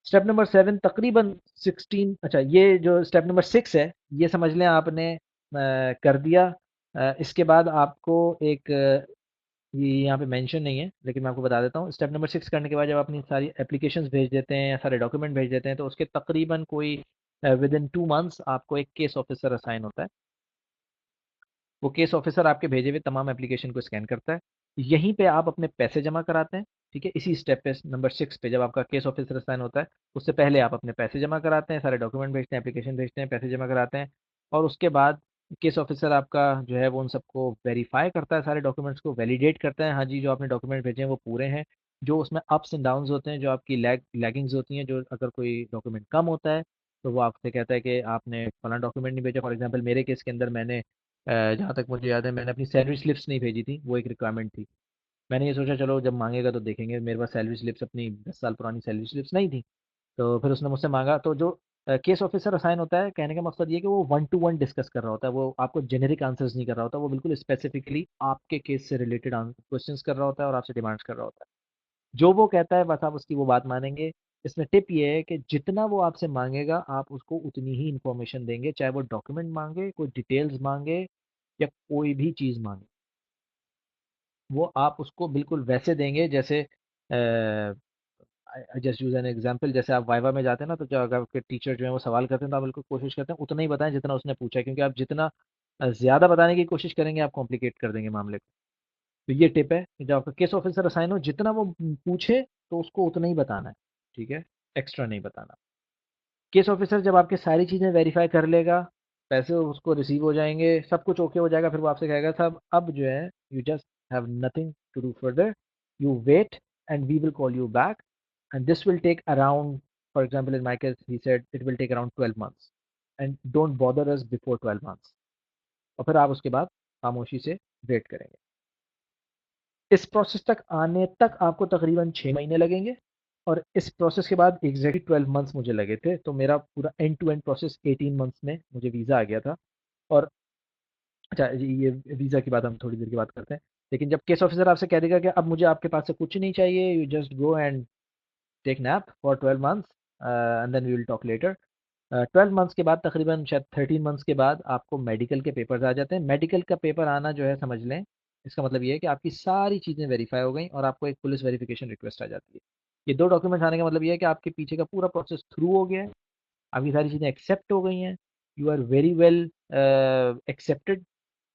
स्टेप नंबर 7 तकरीबन 16, अच्छा ये जो स्टेप नंबर 6 है ये समझ लें आपने कर दिया। इसके बाद आपको एक ये यहाँ पे मेंशन नहीं है लेकिन मैं आपको बता देता हूँ, स्टेप नंबर 6 करने के बाद जब अपनी सारी एप्लीकेशंस भेज देते हैं या सारे डॉक्यूमेंट भेज देते हैं तो उसके तकरीबन कोई विद इन 2 मंथ्स आपको एक केस ऑफिसर असाइन होता है। वो केस ऑफिसर आपके भेजे हुए तमाम एप्लीकेशन को स्कैन करता है। यहीं पे आप अपने पैसे जमा कराते हैं। ठीक है, इसी स्टेप पे नंबर 6 पे जब आपका केस ऑफिसर साइन होता है उससे पहले आप अपने पैसे जमा कराते हैं, सारे डॉक्यूमेंट भेजते हैं, एप्लीकेशन भेजते हैं, पैसे जमा कराते हैं और उसके बाद केस ऑफिसर आपका जो है वो उन सबको वेरीफाई करता है, सारे डॉक्यूमेंट्स को वैलिडेट करता है, हाँ जी जो आपने डॉक्यूमेंट भेजे हैं वो पूरे हैं। जो उसमें अप्स एंड डाउन्स होते हैं, जो आपकी लैगिंग्स होती हैं, जो अगर कोई डॉक्यूमेंट कम होता है तो वो आपसे कहता है कि आपने फला डॉक्यूमेंट नहीं भेजा। फॉर एग्जाम्पल मेरे केस के अंदर मैंने जहाँ तक मुझे याद है मैंने अपनी सैलरी स्लिप्स नहीं भेजी थी, वो एक रिक्वायरमेंट थी। मैंने ये सोचा चलो जब मांगेगा तो देखेंगे, मेरे पास सैलरी स्लिप्स, अपनी 10 साल पुरानी सैलरी स्लिप्स नहीं थी। तो फिर उसने मुझसे मांगा, तो जो केस ऑफिसर असाइन होता है, कहने का मकसद ये कि वो 1 to 1 डिस्कस कर रहा होता है, वो आपको जेनेरिक आंसर्स नहीं कर रहा होता, वो बिल्कुल स्पेसिफिकली आपके केस से रिलेटेड क्वेश्चंस कर रहा होता है और आपसे डिमांड्स कर रहा होता है। जो वो कहता है बस आप उसकी वो बात मानेंगे। इसमें टिप ये है कि जितना वो आपसे मांगेगा आप उसको उतनी ही इंफॉर्मेशन देंगे, चाहे वो डॉक्यूमेंट मांगे, कोई डिटेल्स मांगे या कोई भी चीज़ मांगे, वो आप उसको बिल्कुल वैसे देंगे जैसे I just use an example, जैसे आप वाइवा में जाते हैं ना तो जो अगर आपके टीचर जो है वो सवाल करते हैं तो आप बिल्कुल कोशिश करते हैं उतना ही बताएं जितना उसने पूछा है, क्योंकि आप जितना ज़्यादा बताने की कोशिश करेंगे आप कॉम्प्लिकेट कर देंगे मामले को। तो ये टिप है कि जब आपका केस ऑफिसर असाइन हो जितना वो पूछे तो उसको उतना ही बताना है, ठीक है, एक्स्ट्रा नहीं बताना। केस ऑफिसर जब आपकी सारी चीज़ें वेरीफाई कर लेगा, पैसे उसको रिसीव हो जाएंगे, सब कुछ ओके हो जाएगा, फिर वो आपसे कहेगा साहब अब जो है you just have nothing to do further, you wait and we will call you back and this will take around, for example in my case he said it will take around 12 months and don't bother us before 12 months। और फिर आप उसके बाद खामोशी से wait करेंगे। इस process तक आने तक आपको तकरीबन 6 महीने लगेंगे और इस प्रोसेस के बाद एग्जैक्टली 12 मंथ्स मुझे लगे थे, तो मेरा पूरा end to end process 18 months में मुझे वीज़ा आ गया था। और अच्छा ये वीज़ा की बात हम थोड़ी देर की बात करते हैं, लेकिन जब केस ऑफिसर आपसे कह देगा कि अब मुझे आपके पास से कुछ नहीं चाहिए, you just go and take nap for 12 months and then we will talk later. 12 months के बाद तकरीबन शायद 13 मंथ्स के बाद आपको मेडिकल के पेपर्स आ जाते हैं। मेडिकल का पेपर आना जो है समझ लें, इसका मतलब ये है कि आपकी सारी चीज़ें वेरीफाई हो गई और आपको एक पुलिस वेरिफिकेशन रिक्वेस्ट आ जाती है। ये दो डॉक्यूमेंट्स आने का मतलब ये है कि आपके पीछे का पूरा प्रोसेस थ्रू हो गया है। आपकी सारी चीज़ें एक्सेप्ट हो गई हैं, you are very well accepted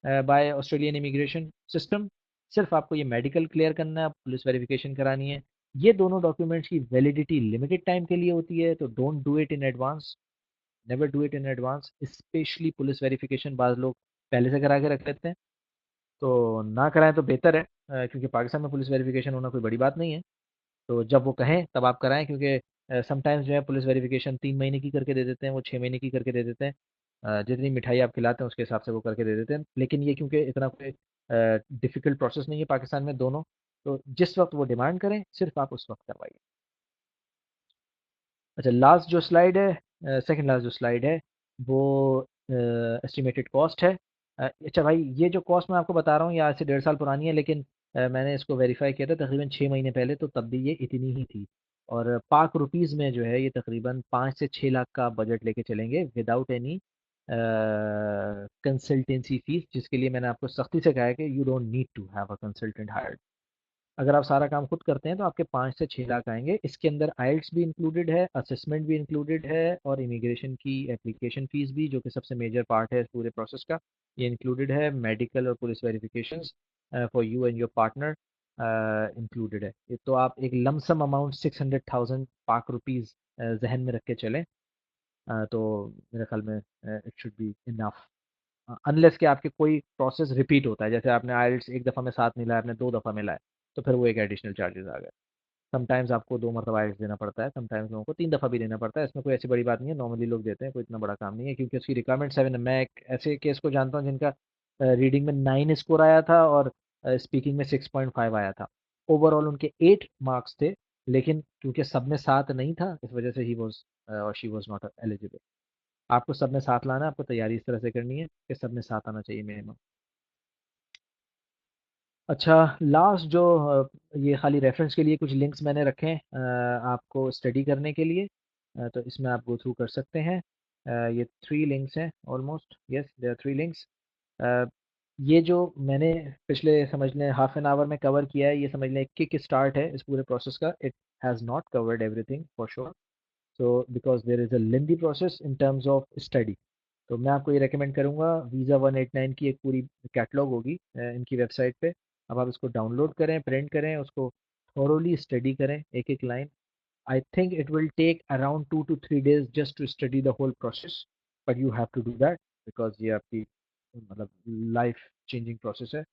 by Australian immigration system. सिर्फ आपको ये मेडिकल क्लियर करना है, पुलिस वेरिफिकेशन करानी है। ये दोनों डॉक्यूमेंट्स की वैलिडिटी लिमिटेड टाइम के लिए होती है, तो don't do it in advance, never do it in advance. Specially police verification बाज़ लोग पहले से करा के रख लेते हैं, तो ना कराएं तो बेहतर है, क्योंकि पाकिस्तान में पुलिस वेरिफिकेशन होना कोई बड़ी बात नहीं है। तो जब वो कहें तब आप कराएं, क्योंकि समटाइम्स जो है पुलिस वेरिफिकेशन 3 महीने की करके दे देते हैं, वो 6 महीने की करके दे देते हैं। जितनी मिठाई आप खिलाते हैं उसके हिसाब से वो करके दे देते हैं, लेकिन ये क्योंकि इतना कोई डिफिकल्ट प्रोसेस नहीं है पाकिस्तान में दोनों, तो जिस वक्त वो डिमांड करें सिर्फ आप उस वक्त करवाइए। अच्छा, लास्ट जो स्लाइड है, सेकंड लास्ट जो स्लाइड है, वो एस्टिमेटेड कॉस्ट है। अच्छा भाई, ये जो कॉस्ट मैं आपको बता रहा हूँ ये आज से 1.5 साल पुरानी है, लेकिन मैंने इसको वेरीफाई किया था तकरीबन 6 महीने पहले, तो तब भी ये इतनी ही थी। और पाक रुपीज़ में जो है ये तकरीबन 5 से 6 लाख का बजट लेके चलेंगे, विदाउट एनी कंसल्टेंसी फीस, जिसके लिए मैंने आपको सख्ती से कहा है कि you don't need to have a consultant hired. अगर आप सारा काम खुद करते हैं तो आपके 5 से 6 लाख आएंगे। इसके अंदर आइल्स भी इंक्लूडेड है, असेसमेंट भी इंक्लूडेड है, और इमिग्रेशन की एप्लीकेशन फीस भी, जो कि सबसे मेजर पार्ट है इस पूरे प्रोसेस का, ये इंक्लूडेड है। मेडिकल और police verifications for you and your partner included है। ये तो आप एक लमसम अमाउंट 600,000 पाक रुपीज़ जहन में रख के चलें, तो मेरे ख्याल में it should be enough, unless कि आपके कोई प्रोसेस रिपीट होता है, जैसे आपने आइल्स एक दफ़ा में साथ नहीं लाया, आपने 2 दफ़ा में लाया, तो फिर वो एक एडिशनल चार्जेस आ गए। समटाइम्स आपको 2 मरतबा आइल्स देना पड़ता है, समटाइम्स लोगों को 3 दफ़ा भी देना पड़ता है। इसमें कोई ऐसी बड़ी बात नहीं है, नॉर्मली लोग देते हैं, कोई इतना बड़ा काम नहीं है, क्योंकि उसकी रिक्वायरमेंट 7 है। मैं एक ऐसे केस को जानता हूँ जिनका रीडिंग में 9 स्कोर आया था और स्पीकिंग में 6.5 आया था। ओवरऑल उनके 8 मार्क्स थे, लेकिन क्योंकि सब में साथ नहीं था, इस वजह से ही वॉज और शी वॉज नॉट एलिजिबल। आपको सब में साथ लाना है, आपको तैयारी इस तरह से करनी है कि सब में साथ आना चाहिए मिनिमम। अच्छा, लास्ट जो ये खाली रेफरेंस के लिए कुछ लिंक्स मैंने रखे हैं आपको स्टडी करने के लिए, तो इसमें आप गो थ्रू कर सकते हैं। ये 3 लिंक्स हैं, almost, yes they are 3 links. ये जो मैंने पिछले समझ लें हाफ एन आवर में कवर किया है, ये समझ लें किक स्टार्ट है इस पूरे प्रोसेस का। It has not covered everything for sure, so because there is a lengthy process in terms of study. तो मैं आपको ये रेकमेंड करूँगा, वीज़ा 189 की एक पूरी कैटलॉग होगी इनकी वेबसाइट पे। अब आप इसको डाउनलोड करें, प्रिंट करें, उसको थोरोली स्टडी करें एक एक line. I think it will take around 2 to 3 days just to study the whole process, but you have to do that, because ये आपकी मतलब लाइफ चेंजिंग प्रोसेस है।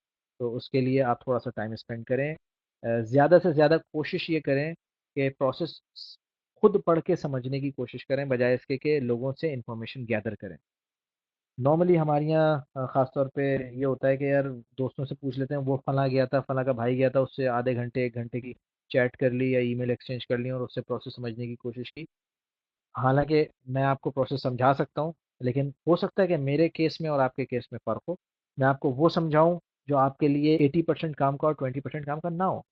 तो उसके लिए आप थोड़ा सा टाइम स्पेंड करें, ज़्यादा से ज़्यादा कोशिश ये करें कि प्रोसेस खुद पढ़ के समझने की कोशिश करें, बजाय इसके कि लोगों से इंफॉर्मेशन गैदर करें। नॉर्मली हमारे यहाँ ख़ास तौर पे ये होता है कि यार दोस्तों से पूछ लेते हैं, वो फला गया था, फला का भाई गया था, उससे आधे घंटे 1 घंटे की चैट कर ली या ईमेल एक्सचेंज कर ली और उससे प्रोसेस समझने की कोशिश की। हालांकि मैं आपको प्रोसेस समझा सकता हूँ, लेकिन हो सकता है कि मेरे केस में और आपके केस में फ़र्क हो। मैं आपको वो समझाऊं जो आपके लिए 80% काम का और 20% काम का ना हो।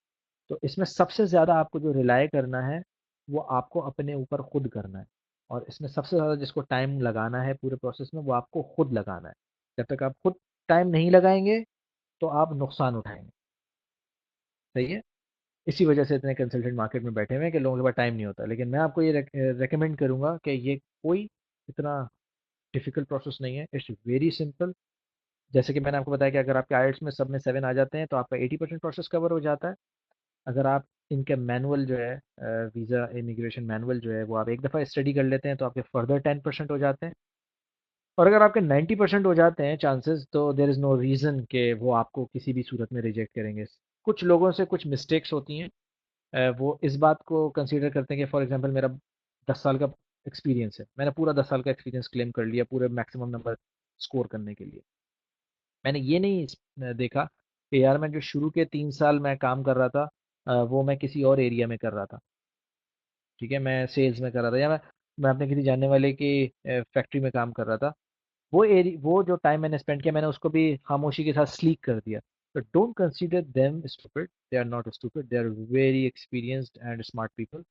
तो इसमें सबसे ज़्यादा आपको जो रिलाय करना है वो आपको अपने ऊपर खुद करना है, और इसमें सबसे ज़्यादा जिसको टाइम लगाना है पूरे प्रोसेस में वो आपको खुद लगाना है। जब तक आप खुद टाइम नहीं लगाएंगे तो आप नुकसान उठाएंगे। सही है। इसी वजह से इतने कंसल्टेंट मार्केट में बैठे हुए हैं कि लोगों के पास टाइम नहीं होता, लेकिन मैं आपको ये रेकमेंड करूंगा कि ये कोई इतना डिफिकल्ट प्रोसेस नहीं है, इट्स वेरी सिंपल। जैसे कि मैंने आपको बताया कि अगर आपके आइल्स में सब में 7 आ जाते हैं तो आपका 80% प्रोसेस कवर हो जाता है। अगर आप इनके मैनुअल जो है, वीज़ा इमिग्रेशन मैनुअल जो है, वो आप एक दफ़ा स्टडी कर लेते हैं तो आपके फर्दर 10% हो जाते हैं। और अगर आपके 90% हो जाते हैं चांसेस, तो देर इज़ नो रीज़न कि वो आपको किसी भी सूरत में रिजेक्ट करेंगे। कुछ लोगों से कुछ मिस्टेक्स होती हैं, वो इस बात को कंसीडर करते हैं कि फॉर एग्जांपल मेरा 10 साल का एक्सपीरियंस है, मैंने पूरा 10 साल का एक्सपीरियंस क्लेम कर लिया पूरे मैक्सिमम नंबर स्कोर करने के लिए। मैंने ये नहीं देखा कि यार मैं जो शुरू के 3 साल मैं काम कर रहा था, वो मैं किसी और एरिया में कर रहा था। ठीक है, मैं सेल्स में कर रहा था, या मैं अपने किसी जानने वाले की फैक्ट्री में काम कर रहा था। वो जो टाइम मैंने स्पेंड किया, मैंने उसको भी खामोशी के साथ स्लीक कर दिया। तो don't consider them stupid, they are not stupid, they are very experienced and smart people.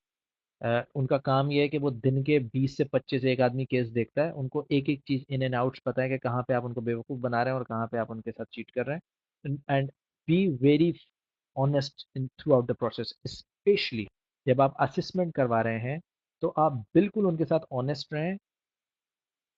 उनका काम ये है कि वो दिन के 20 से 25 एक आदमी केस देखता है, उनको एक एक चीज़ इन एंड आउट्स पता है कि कहाँ पे आप उनको बेवकूफ़ बना रहे हैं और कहाँ पे आप उनके साथ चीट कर रहे हैं। And be very honest in through out the process, specially जब आप असेसमेंट करवा रहे हैं, तो आप बिल्कुल उनके साथ ऑनेस्ट रहें।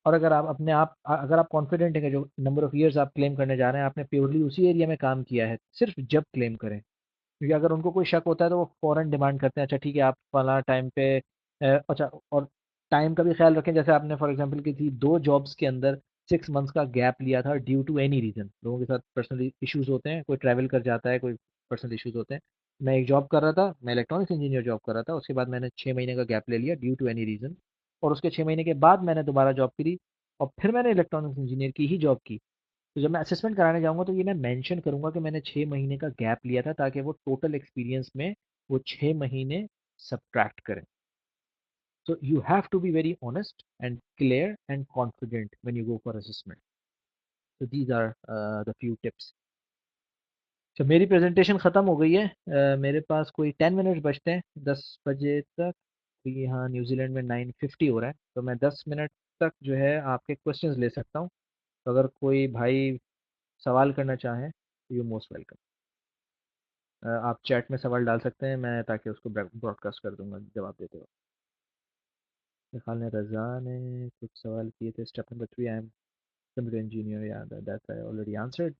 और अगर आप अपने आप अगर आप कॉन्फिडेंट हैं कि जो नंबर ऑफ ईयर्स आप क्लेम करने जा रहे हैं आपने प्योरली उसी एरिया में काम किया है, सिर्फ जब क्लेम करें। क्योंकि अगर उनको कोई शक होता है तो वो फौरन डिमांड करते हैं, अच्छा ठीक है आप फला टाइम पे अच्छा। और टाइम का भी ख्याल रखें, जैसे आपने फॉर एग्जांपल की थी 2 जॉब्स के अंदर 6 मंथ्स का गैप लिया था ड्यू टू एनी रीजन, लोगों के साथ पर्सनल इश्यूज होते हैं, कोई ट्रैवल कर जाता है, कोई पर्सनल इश्यूज होते हैं। मैं एक जॉब कर रहा था, मैं इलेक्ट्रॉनिक्स इंजीनियर जॉब कर रहा था, उसके बाद मैंने 6 महीने का गैप ले लिया ड्यू टू एनी रीजन, और उसके 6 महीने के बाद मैंने दोबारा जॉब करी, और फिर मैंने इलेक्ट्रॉनिक्स इंजीनियर की ही जॉब की। तो जब मैं असेसमेंट कराने जाऊंगा तो ये मैं मेंशन करूंगा कि मैंने 6 महीने का गैप लिया था, ताकि वो टोटल एक्सपीरियंस में वो 6 महीने सब्ट्रैक्ट करें। So you have to be very honest and clear and confident when you go for assessment. So these are the few tips. तो मेरी प्रेजेंटेशन ख़त्म हो गई है। मेरे पास कोई 10 मिनट बचते हैं 10 बजे तक। तो यहाँ न्यूजीलैंड में 9:50 हो रहा है, तो मैं 10 मिनट तक जो है आपके क्वेश्चंस ले सकता हूँ। तो अगर कोई भाई सवाल करना चाहें तो यू मोस्ट वेलकम। आप चैट में सवाल डाल सकते हैं, मैं ताकि उसको ब्रॉडकास्ट कर दूंगा जवाब देते हो। मेरे ख्याल में रज़ा ने कुछ सवाल किए थे। Step number 3, I am computer engineer, या that I already answered.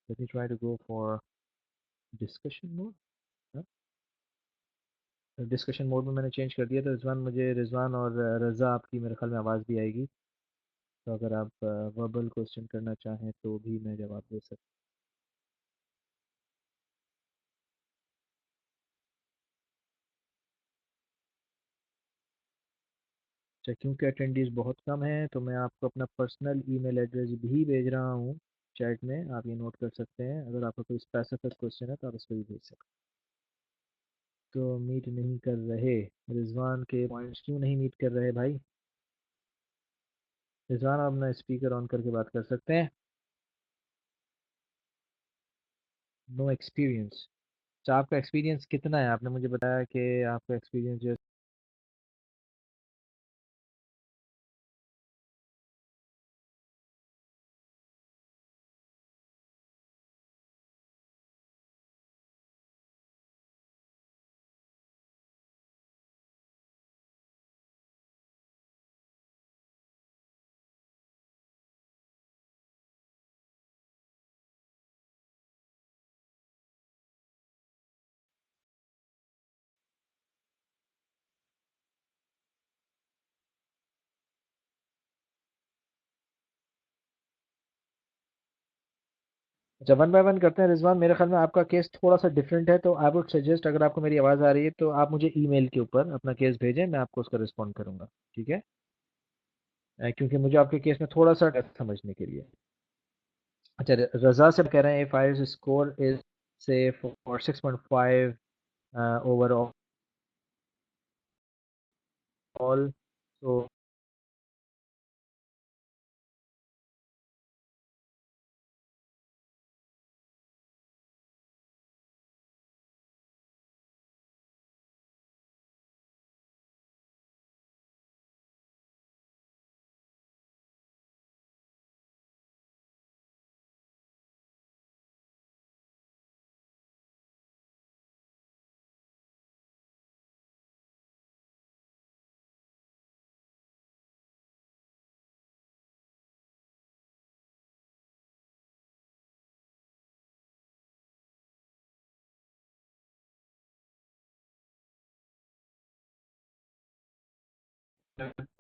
Let me try to go for discussion mode. Discussion mode में मैंने चेंज कर दिया, तो रिजवान और रज़ा आपकी मेरे ख्याल में आवाज़ भी आएगी। तो अगर आप वर्बल क्वेश्चन करना चाहें तो भी मैं जवाब दे सकता हूँ। क्योंकि अटेंडीज बहुत कम हैं तो मैं आपको अपना पर्सनल ईमेल एड्रेस भी भेज रहा हूँ चैट में, आप ये नोट कर सकते हैं। अगर आपका कोई स्पेसिफिक क्वेश्चन है तो आप इस पर भी भेज सकते हैं। तो मीट नहीं कर रहे, रिजवान के पॉइंट्स क्यों नहीं मीट कर रहे भाई? रिजवान आप अपना स्पीकर ऑन करके बात कर सकते हैं। No experience. तो आपका एक्सपीरियंस कितना है? आपने मुझे बताया कि आपका एक्सपीरियंस जो अच्छा, वन बाय वन करते हैं रिजवान। मेरे ख्याल में आपका केस थोड़ा सा डिफरेंट है, तो आई वुड सजेस्ट, अगर आपको मेरी आवाज़ आ रही है तो आप मुझे ईमेल के ऊपर अपना केस भेजें, मैं आपको उसका रिस्पॉन्ड करूंगा। ठीक है? क्योंकि मुझे आपके केस में थोड़ा सा डेप्थ समझने के लिए। अच्छा, रजा से कह रहे हैं इफ आई स्कोर इज से फॉर 6.5 ओवरऑल, तो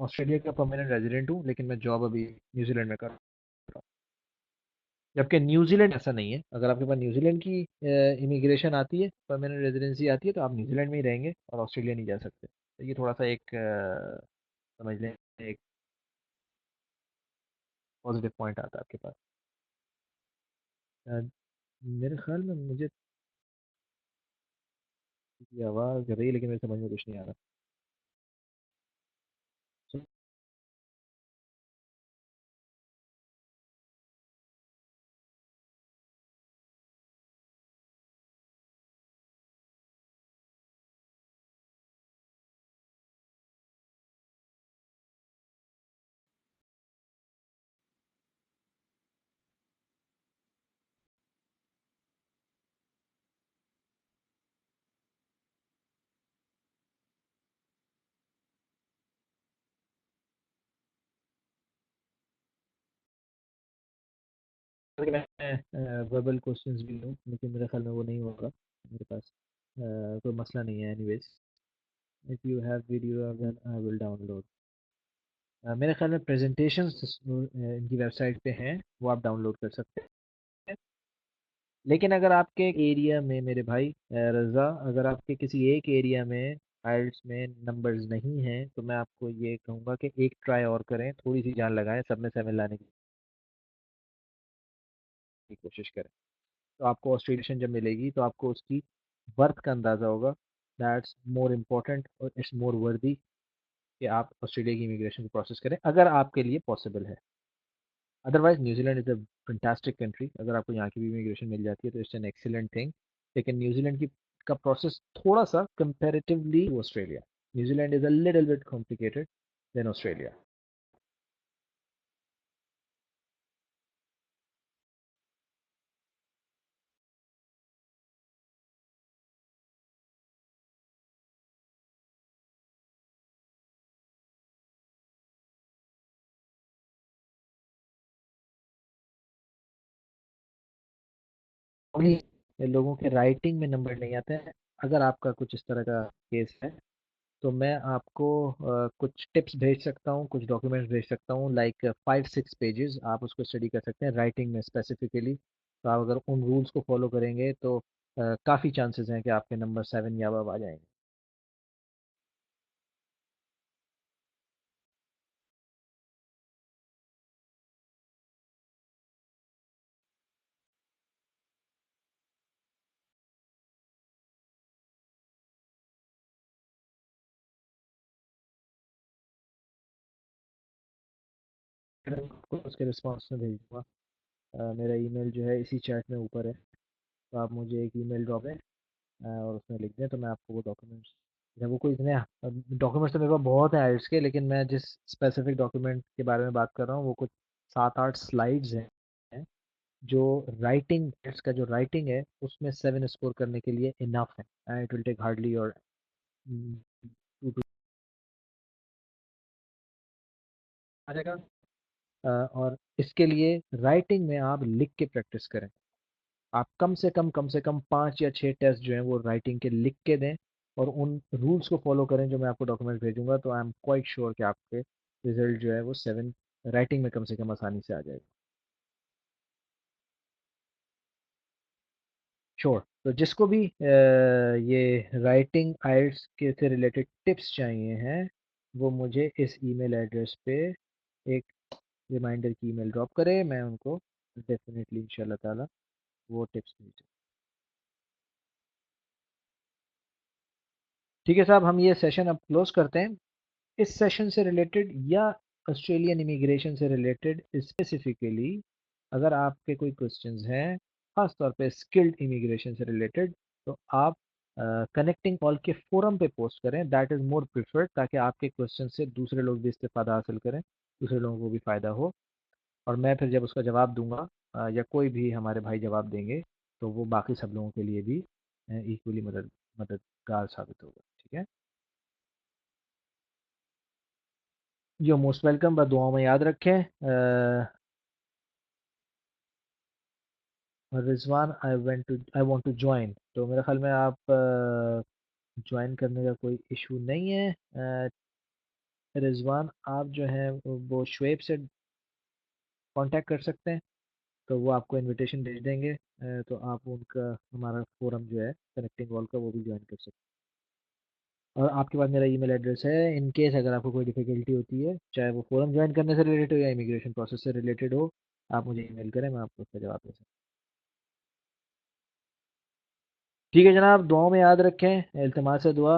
ऑस्ट्रेलिया का परमानेंट रेजिडेंट हूँ, लेकिन मैं जॉब अभी न्यूजीलैंड में कर रहा हूँ। जबकि न्यूजीलैंड ऐसा नहीं है, अगर आपके पास न्यूजीलैंड की इमिग्रेशन आती है, परमानेंट रेजिडेंसी आती है, तो आप न्यूजीलैंड में ही रहेंगे और ऑस्ट्रेलिया नहीं जा सकते। तो ये थोड़ा सा एक समझ लें, एक पॉजिटिव पॉइंट आता है आपके पास। अ, मेरे ख्याल में मुझे की आवाज़ कर रही है, लेकिन मेरे समझ में कुछ नहीं आ रहा। कि मैं वर्बल क्वेश्चंस भी लूँ, लेकिन मेरे ख्याल में वो नहीं होगा मेरे पास। कोई मसला नहीं है। Anyways, if you have video then I will download. मेरे ख्याल में प्रेजेंटेशंस इनकी वेबसाइट पे हैं, वो आप डाउनलोड कर सकते हैं। लेकिन अगर आपके एरिया में मेरे भाई रज़ा, अगर आपके किसी एक एरिया में आइल्स में नंबर्स नहीं हैं, तो मैं आपको ये कहूँगा कि एक ट्राई और करें, थोड़ी सी जान लगाएं, सब में 7 लाने की कोशिश करें। तो आपको ऑस्ट्रेलिएशन जब मिलेगी तो आपको उसकी वर्थ का अंदाज़ा होगा। दैट्स मोर इम्पोर्टेंट और इट्स मोर वर्दी कि आप ऑस्ट्रेलिया की इमिग्रेशन को प्रोसेस करें, अगर आपके लिए पॉसिबल है। Otherwise New Zealand is a fantastic country. अगर आपको यहाँ की भी इमिग्रेशन मिल जाती है तो इट्स एन एक्सीलेंट थिंग। लेकिन न्यूजीलैंड की का प्रोसेस थोड़ा सा comparatively Australia, New Zealand is a little bit complicated then Australia. अभी लोगों के राइटिंग में नंबर नहीं आते हैं। अगर आपका कुछ इस तरह का केस है तो मैं आपको कुछ टिप्स भेज सकता हूँ, कुछ डॉक्यूमेंट्स भेज सकता हूँ, लाइक 5-6 पेजेस। आप उसको स्टडी कर सकते हैं राइटिंग में स्पेसिफिकली। तो आप अगर उन रूल्स को फॉलो करेंगे तो काफ़ी चांसेस हैं कि आपके नंबर 7 या above आ जाएंगे। फिर मैं आपको उसके रिस्पॉन्स में भेज दूँगा। मेरा ईमेल जो है इसी चैट में ऊपर है। तो आप मुझे एक ईमेल ड्रॉप है और उसमें लिख दें, तो मैं आपको वो डॉक्यूमेंट्स, या वो कोई इतने डॉक्यूमेंट्स तो मेरे पास बहुत हैं आइल्स के, लेकिन मैं जिस स्पेसिफिक डॉक्यूमेंट के बारे में बात कर रहा हूँ वो कुछ 7-8 स्लाइड्स हैं, जो राइटिंग, का जो राइटिंग है उसमें 7 स्कोर करने के लिए इनफ है। इट विल टेक हार्डली और 2 आ जाएगा। और इसके लिए राइटिंग में आप लिख के प्रैक्टिस करें। आप कम से कम 5 या 6 टेस्ट जो हैं वो राइटिंग के लिख के दें, और उन रूल्स को फॉलो करें जो मैं आपको डॉक्यूमेंट भेजूंगा। तो आई एम क्वाइट श्योर कि आपके रिजल्ट जो है वो 7 राइटिंग में कम से कम आसानी से आ जाएगा। श्योर। तो जिसको भी ये राइटिंग आइल्स के से रिलेटेड टिप्स चाहिए हैं, वो मुझे इस ईमेल एड्रेस पे एक रिमाइंडर की ईमेल ड्रॉप करे, मैं उनको डेफिनेटली इंशाल्लाह ताला वो टिप्स भेज। ठीक है साहब, हम ये सेशन अब क्लोज करते हैं। इस सेशन से रिलेटेड या ऑस्ट्रेलियन इमिग्रेशन से रिलेटेड स्पेसिफिकली अगर आपके कोई क्वेश्चंस हैं, खास तौर पे स्किल्ड इमिग्रेशन से रिलेटेड, तो आप कनेक्टिंग कॉल के फोरम पे पोस्ट करें। दैट इज़ मोर प्रिफर्ड, ताकि आपके क्वेश्चन से दूसरे लोग भी इस्तेफादा हासिल करें, दूसरे लोगों को भी फ़ायदा हो। और मैं फिर जब उसका जवाब दूंगा, या कोई भी हमारे भाई जवाब देंगे, तो वो बाकी सब लोगों के लिए भी इक्वली मददगार साबित होगा। ठीक है। जो मोस्ट वेलकम, बस दुआओं में याद रखें। Rizwan, I want to join, तो मेरे ख्याल में आप ज्वाइन करने का कोई इशू नहीं है। रिजवान, आप जो है वो शुएब से कांटेक्ट कर सकते हैं, तो वो आपको इनविटेशन भेज देंगे। तो आप उनका हमारा फोरम जो है कनेक्टिंग वॉल का, वो भी ज्वाइन कर सकते हैं। और आपके पास मेरा ईमेल एड्रेस है, इन केस अगर आपको कोई डिफिकल्टी होती है, चाहे वो फोरम ज्वाइन करने से रिलेटेड हो या इमिग्रेशन प्रोसेस से रिलेटेड हो, आप मुझे ईमेल करें, मैं आपको उसका जवाब दे सकता हूँ। ठीक है जनाब, दुआओं में याद रखें, इल्तिमास है दुआ।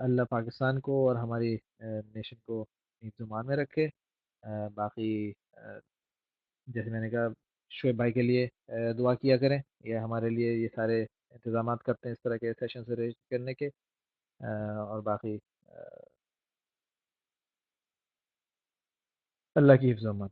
अल्लाह पाकिस्तान को और हमारी नेशन को हिफ्ज़-ओ-मान में रखे। बाकी जैसे मैंने कहा, शुएब भाई के लिए दुआ किया करें, ये हमारे लिए ये सारे इंतजाम करते हैं इस तरह के सेशन अरेंज करने के। और बाकी अल्लाह की हिफ्ज़-ओ-मान।